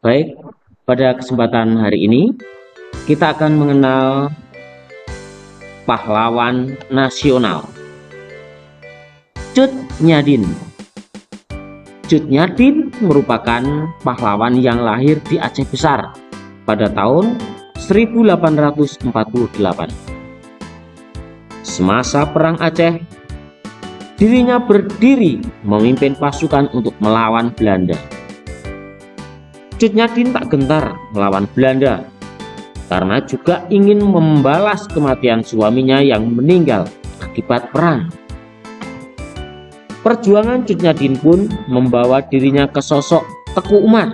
Baik, pada kesempatan hari ini kita akan mengenal pahlawan nasional Cut Nyaddin. Cut Nyaddin merupakan pahlawan yang lahir di Aceh Besar pada tahun 1848. Semasa Perang Aceh, dirinya berdiri memimpin pasukan untuk melawan Belanda. Cut Nyaddin tak gentar melawan Belanda karena juga ingin membalas kematian suaminya yang meninggal akibat perang. Perjuangan Cut Nyaddin pun membawa dirinya ke sosok Teku Umar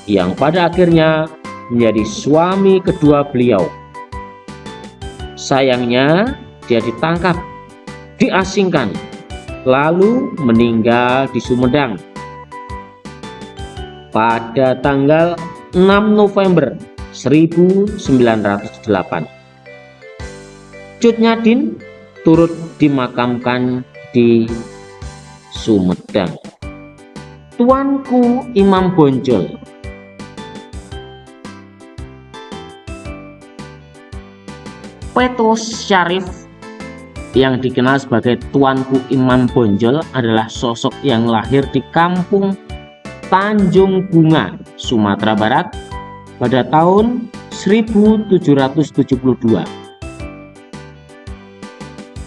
yang pada akhirnya menjadi suami kedua beliau. Sayangnya dia ditangkap, diasingkan, lalu meninggal di Sumedang pada tanggal 6 November 1908. Cut Nyaddin turut dimakamkan di Sumedang. Tuanku Imam Bonjol. Petrus Syarif yang dikenal sebagai Tuanku Imam Bonjol adalah sosok yang lahir di kampung Tanjung Bunga, Sumatera Barat pada tahun 1772.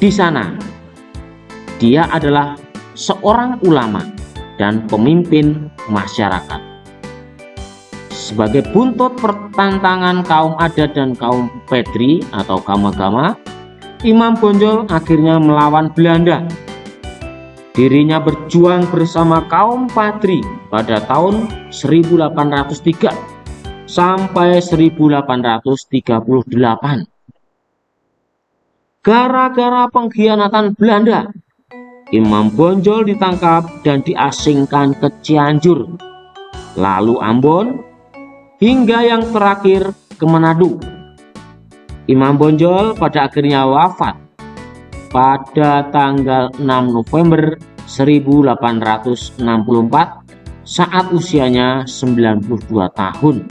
Di sana, dia adalah seorang ulama dan pemimpin masyarakat. Sebagai buntut pertentangan kaum adat dan kaum pedri atau kaum agama, Imam Bonjol akhirnya melawan Belanda. Dirinya berjuang bersama kaum Padri pada tahun 1803 sampai 1838. Gara-gara pengkhianatan Belanda, Imam Bonjol ditangkap dan diasingkan ke Cianjur, lalu Ambon, hingga yang terakhir ke Manado. Imam Bonjol pada akhirnya wafat pada tanggal 6 November 1864 saat usianya 92 tahun.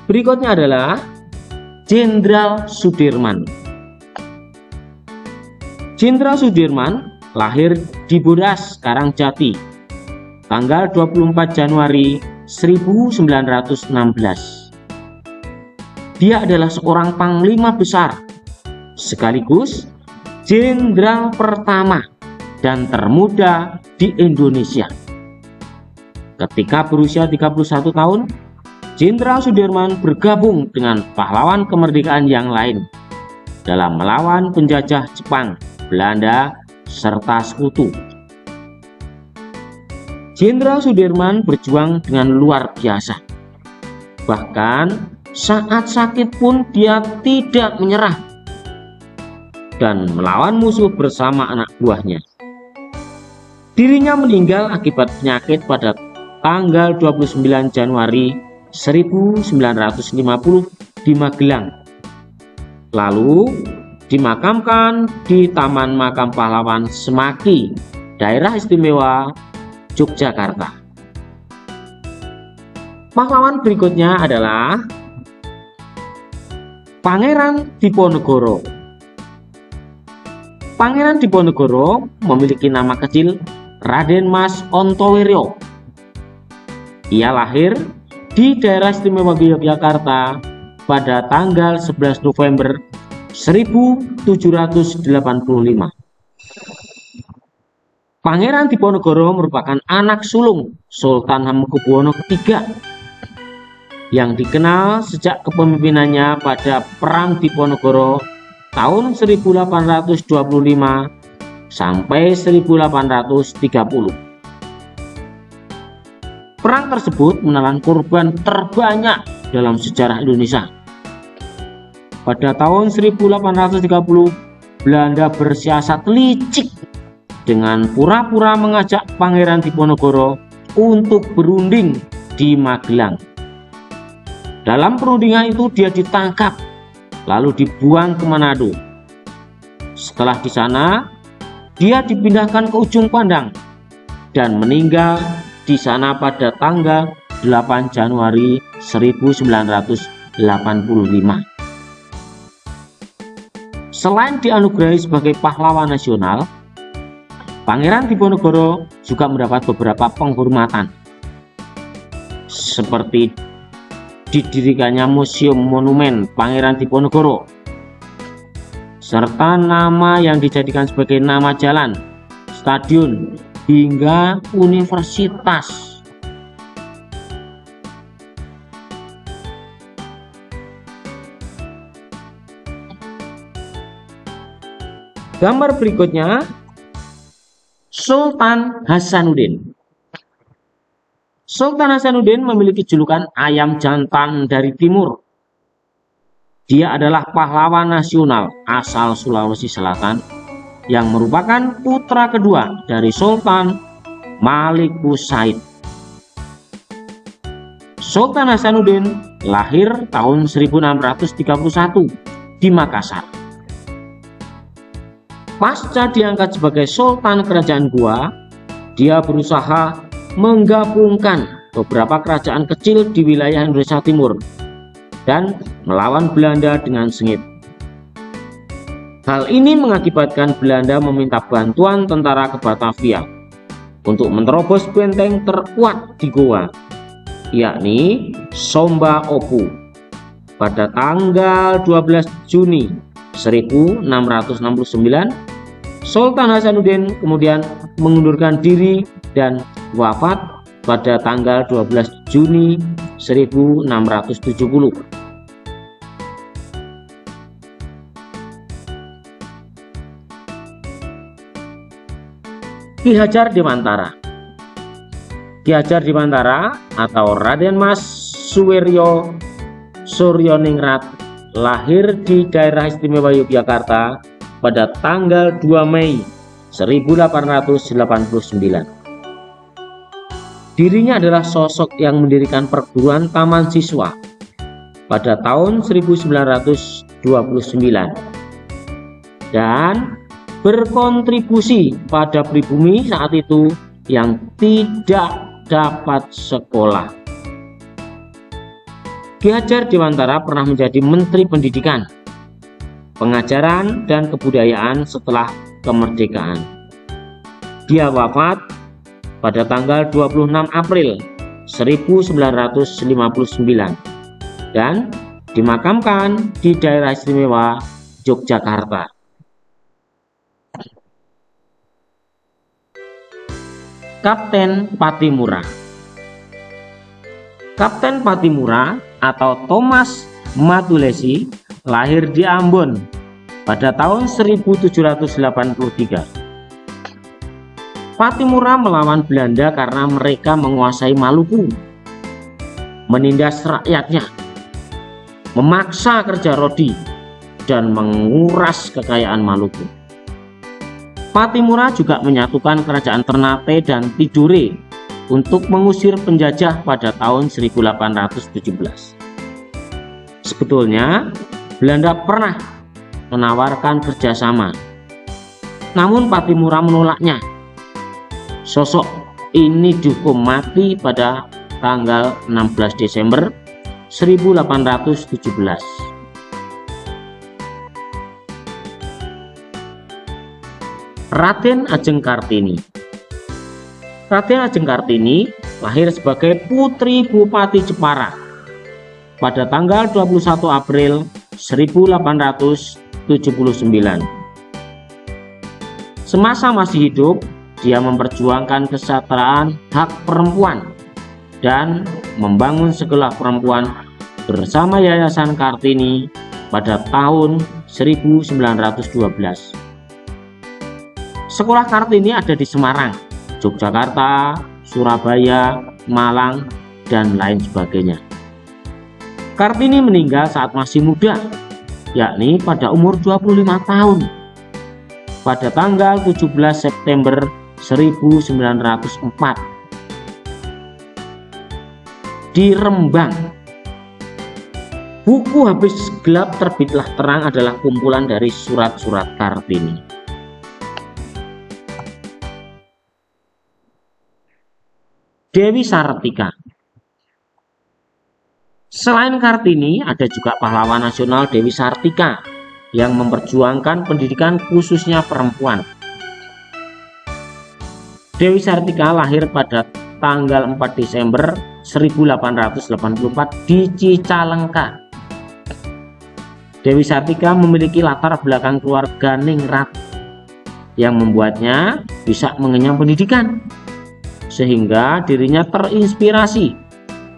Berikutnya adalah Jenderal Sudirman. Jenderal Sudirman lahir di Bodas, Karangjati, tanggal 24 Januari 1916. Dia adalah seorang panglima besar sekaligus jenderal pertama dan termuda di Indonesia. Ketika berusia 31 tahun, Jenderal Sudirman bergabung dengan pahlawan kemerdekaan yang lain dalam melawan penjajah Jepang, Belanda, serta sekutu. Jenderal Sudirman berjuang dengan luar biasa. Bahkan saat sakit pun dia tidak menyerah dan melawan musuh bersama anak buahnya. Dirinya meninggal akibat penyakit pada tanggal 29 Januari 1950 di Magelang. Lalu dimakamkan di Taman Makam Pahlawan Semaki, Daerah Istimewa Yogyakarta. Pahlawan berikutnya adalah Pangeran Diponegoro. Pangeran Diponegoro memiliki nama kecil Raden Mas Ontowiro. Ia lahir di Daerah Istimewa Yogyakarta pada tanggal 11 November 1785. Pangeran Diponegoro merupakan anak sulung Sultan Hamengkubuwono III yang dikenal sejak kepemimpinannya pada Perang Diponegoro tahun 1825 sampai 1830. Perang tersebut menelan korban terbanyak dalam sejarah Indonesia. Pada tahun 1830, Belanda bersiasat licik dengan pura-pura mengajak Pangeran Diponegoro untuk berunding di Magelang. Dalam perundingan itu dia ditangkap, lalu dibuang ke Manado. Setelah di sana, dia dipindahkan ke Ujung Pandang dan meninggal di sana pada tanggal 8 Januari 1985. Selain dianugerahi sebagai pahlawan nasional, Pangeran Diponegoro juga mendapat beberapa penghormatan, seperti didirikannya Museum Monumen Pangeran Diponegoro, serta nama yang dijadikan sebagai nama jalan, stadion, hingga universitas. Gambar berikutnya, Sultan Hasanuddin. Sultan Hasanuddin memiliki julukan ayam jantan dari timur. Dia adalah pahlawan nasional asal Sulawesi Selatan yang merupakan putra kedua dari Sultan Malikus Said. Sultan Hasanuddin lahir tahun 1631 di Makassar. Pasca diangkat sebagai Sultan Kerajaan Goa, dia berusaha menggabungkan beberapa kerajaan kecil di wilayah Indonesia Timur dan melawan Belanda dengan sengit. Hal ini mengakibatkan Belanda meminta bantuan tentara ke Batavia untuk menerobos benteng terkuat di Goa, yakni Somba Opu, pada tanggal 12 Juni 1669. Sultan Hasanuddin kemudian mengundurkan diri dan wafat pada tanggal 12 Juni 1670. Ki Hajar Dewantara. Ki Hajar Dewantara atau Raden Mas Suwiryo Suryaningrat lahir di daerah istimewa Yogyakarta pada tanggal 2 Mei 1889. Dirinya adalah sosok yang mendirikan perguruan taman siswa pada tahun 1929 dan berkontribusi pada pribumi saat itu yang tidak dapat sekolah. Ki Hajar Dewantara pernah menjadi Menteri Pendidikan, Pengajaran dan Kebudayaan setelah kemerdekaan. Dia wafat pada tanggal 26 April 1959 dan dimakamkan di daerah istimewa Yogyakarta. Kapten Patimura. Kapten Patimura atau Thomas Matulesi lahir di Ambon pada tahun 1783. Patimura melawan Belanda karena mereka menguasai Maluku, menindas rakyatnya, memaksa kerja rodi, dan menguras kekayaan Maluku. Patimura juga menyatukan kerajaan Ternate dan Tidore untuk mengusir penjajah pada tahun 1817. Sebetulnya Belanda pernah menawarkan kerjasama, namun Patimura menolaknya. Sosok ini dihukum mati pada tanggal 16 Desember 1817. Raden Ajeng Kartini. Raden Ajeng Kartini lahir sebagai putri Bupati Jepara pada tanggal 21 April 1879. Semasa masih hidup, dia memperjuangkan kesetaraan hak perempuan dan membangun sekolah perempuan bersama Yayasan Kartini pada tahun 1912. Sekolah Kartini ada di Semarang, Yogyakarta, Surabaya, Malang, dan lain sebagainya. Kartini meninggal saat masih muda, yakni pada umur 25 tahun, pada tanggal 17 September 1904 di Rembang. Buku Habis Gelap Terbitlah Terang adalah kumpulan dari surat-surat Kartini. Dewi Sartika. Selain Kartini, ada juga pahlawan nasional Dewi Sartika yang memperjuangkan pendidikan khususnya perempuan. Dewi Sartika lahir pada tanggal 4 Desember 1884 di Cicalengka. Dewi Sartika memiliki latar belakang keluarga ningrat yang membuatnya bisa mengenyam pendidikan, sehingga dirinya terinspirasi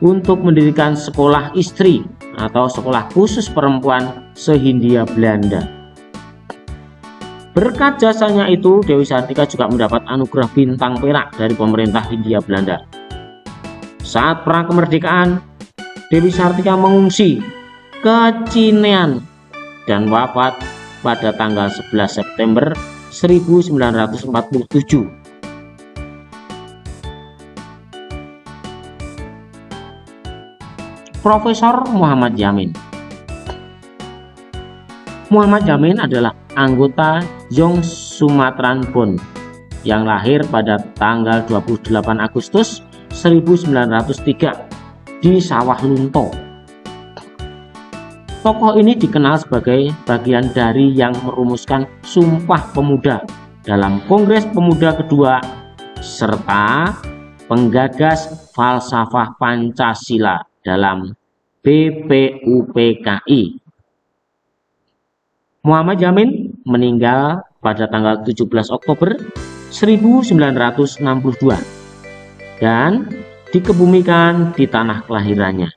untuk mendirikan sekolah istri atau sekolah khusus perempuan se-Hindia Belanda. Berkat jasanya itu, Dewi Sartika juga mendapat anugerah bintang perak dari pemerintah Hindia Belanda. Saat perang kemerdekaan, Dewi Sartika mengungsi ke Cinean dan wafat pada tanggal 11 September 1947. Profesor Muhammad Yamin. Muhammad Yamin adalah anggota Jong Sumatran Bond yang lahir pada tanggal 28 Agustus 1903 di Sawah Lunto. Tokoh ini dikenal sebagai bagian dari yang merumuskan Sumpah Pemuda dalam Kongres Pemuda kedua serta penggagas falsafah Pancasila dalam BPUPKI. Muhammad Yamin meninggal pada tanggal 17 Oktober 1962 dan dikebumikan di tanah kelahirannya,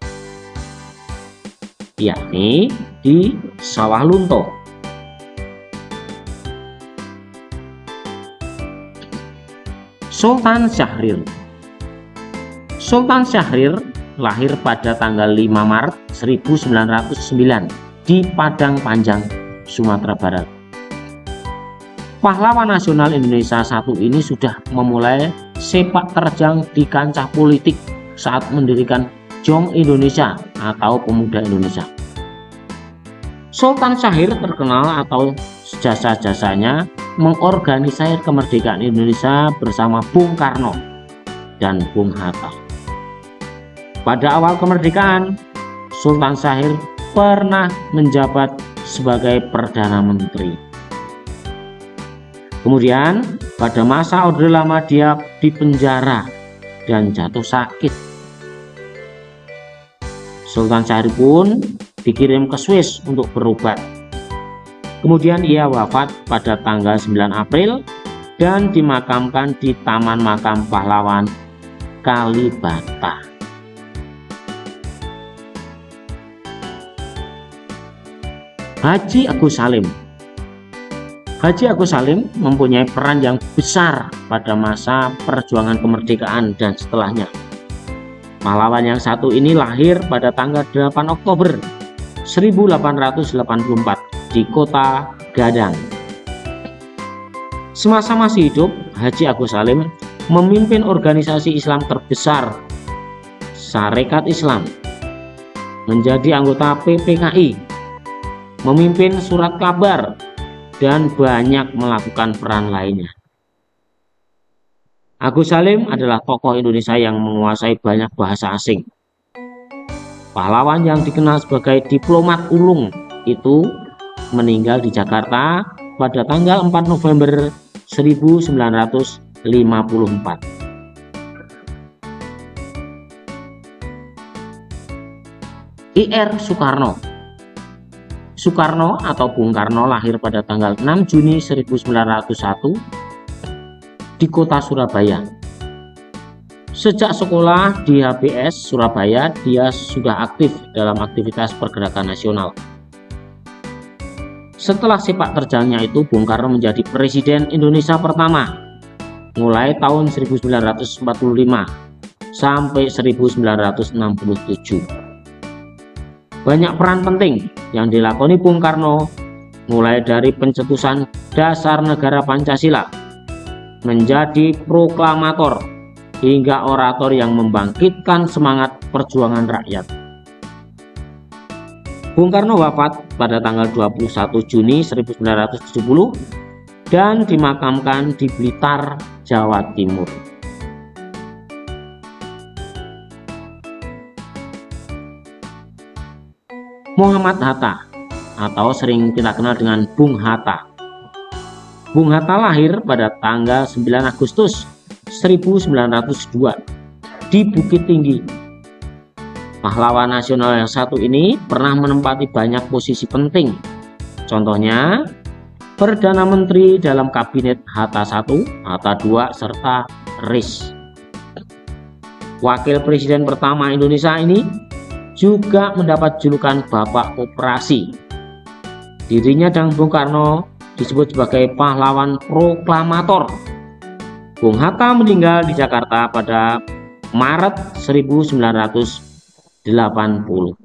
yakni di Sawah Lunto. Sultan Syahrir. Sultan Syahrir lahir pada tanggal 5 Maret 1909 di Padang Panjang, Sumatera Barat. Pahlawan nasional Indonesia satu ini sudah memulai sepak terjang di kancah politik saat mendirikan Jong Indonesia atau Pemuda Indonesia. Sultan Syahrir terkenal atau jasa-jasanya mengorganisir kemerdekaan Indonesia bersama Bung Karno dan Bung Hatta. Pada awal kemerdekaan, Sultan Syahrir pernah menjabat sebagai Perdana Menteri. Kemudian pada masa Orde Lama dia dipenjara dan jatuh sakit. Sultan Syahrir pun dikirim ke Swiss untuk berobat. Kemudian ia wafat pada tanggal 9 April dan dimakamkan di Taman Makam Pahlawan Kalibata. Haji Agus Salim. Haji Agus Salim mempunyai peran yang besar pada masa perjuangan kemerdekaan dan setelahnya. Pahlawan yang satu ini lahir pada tanggal 8 Oktober 1884 di Kota Gadang. Semasa masih hidup, Haji Agus Salim memimpin organisasi Islam terbesar, Sarekat Islam, menjadi anggota PPKI, memimpin surat kabar, dan banyak melakukan peran lainnya. Agus Salim adalah tokoh Indonesia yang menguasai banyak bahasa asing. Pahlawan yang dikenal sebagai diplomat ulung itu meninggal di Jakarta pada tanggal 4 November 1954. Ir Soekarno. Soekarno atau Bung Karno lahir pada tanggal 6 Juni 1901 di kota Surabaya. Sejak sekolah di HBS Surabaya, dia sudah aktif dalam aktivitas pergerakan nasional. Setelah sepak terjangnya itu, Bung Karno menjadi Presiden Indonesia pertama mulai tahun 1945 sampai 1967. Banyak peran penting yang dilakoni Bung Karno, mulai dari pencetusan dasar negara Pancasila, menjadi proklamator, hingga orator yang membangkitkan semangat perjuangan rakyat. Bung Karno wafat pada tanggal 21 Juni 1970 dan dimakamkan di Blitar, Jawa Timur. Muhammad Hatta atau sering kita kenal dengan Bung Hatta. Bung Hatta lahir pada tanggal 9 Agustus 1902 di Bukit Tinggi. Pahlawan nasional yang satu ini pernah menempati banyak posisi penting. Contohnya, Perdana Menteri dalam Kabinet Hatta I, Hatta II, serta RIS. Wakil Presiden pertama Indonesia ini juga mendapat julukan Bapak Koperasi. Dirinya dan Bung Karno disebut sebagai pahlawan proklamator. Bung Hatta meninggal di Jakarta pada Maret 1980.